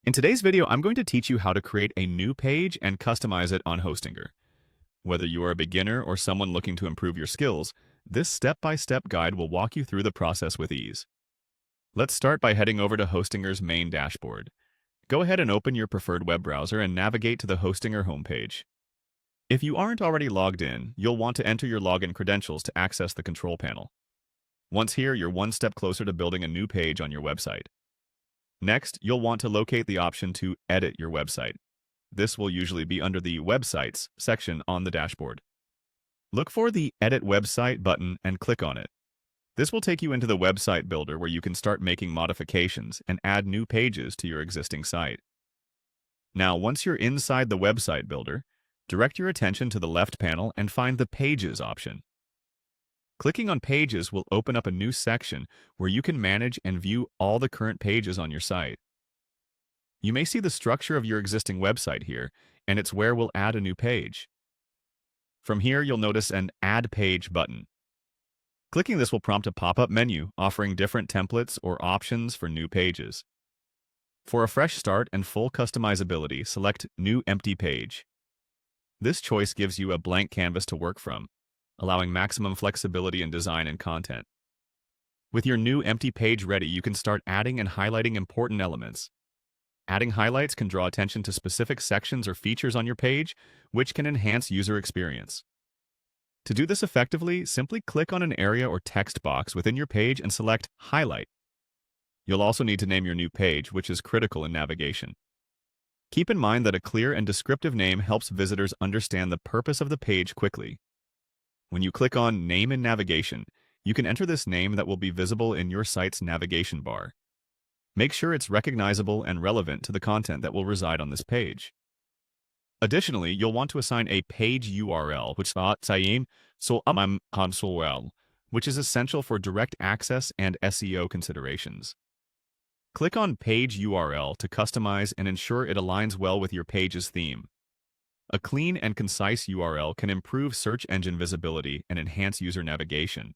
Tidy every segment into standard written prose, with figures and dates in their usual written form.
In today's video, I'm going to teach you how to create a new page and customize it on Hostinger. Whether you are a beginner or someone looking to improve your skills, this step-by-step guide will walk you through the process with ease. Let's start by heading over to Hostinger's main dashboard. Go ahead and open your preferred web browser and navigate to the Hostinger homepage. If you aren't already logged in, you'll want to enter your login credentials to access the control panel. Once here, you're one step closer to building a new page on your website. Next, you'll want to locate the option to edit your website. This will usually be under the Websites section on the dashboard. Look for the Edit Website button and click on it. This will take you into the website builder where you can start making modifications and add new pages to your existing site. Now, once you're inside the website builder, direct your attention to the left panel and find the Pages option. Clicking on Pages will open up a new section where you can manage and view all the current pages on your site. You may see the structure of your existing website here, and it's where we'll add a new page. From here, you'll notice an Add Page button. Clicking this will prompt a pop-up menu offering different templates or options for new pages. For a fresh start and full customizability, select New Empty Page. This choice gives you a blank canvas to work from, allowing maximum flexibility in design and content. With your new empty page ready, you can start adding and highlighting important elements. Adding highlights can draw attention to specific sections or features on your page, which can enhance user experience. To do this effectively, simply click on an area or text box within your page and select Highlight. You'll also need to name your new page, which is critical in navigation. Keep in mind that a clear and descriptive name helps visitors understand the purpose of the page quickly. When you click on Name in Navigation, you can enter this name that will be visible in your site's navigation bar. Make sure it's recognizable and relevant to the content that will reside on this page. Additionally, you'll want to assign a page URL, which is essential for direct access and SEO considerations. Click on Page URL to customize and ensure it aligns well with your page's theme. A clean and concise URL can improve search engine visibility and enhance user navigation.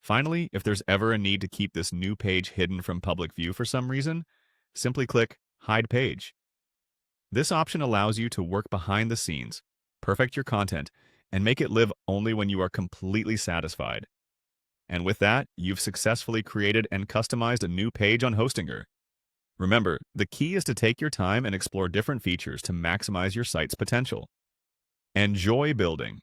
Finally, if there's ever a need to keep this new page hidden from public view for some reason, simply click Hide Page. This option allows you to work behind the scenes, perfect your content, and make it live only when you are completely satisfied. And with that, you've successfully created and customized a new page on Hostinger. Remember, the key is to take your time and explore different features to maximize your site's potential. Enjoy building!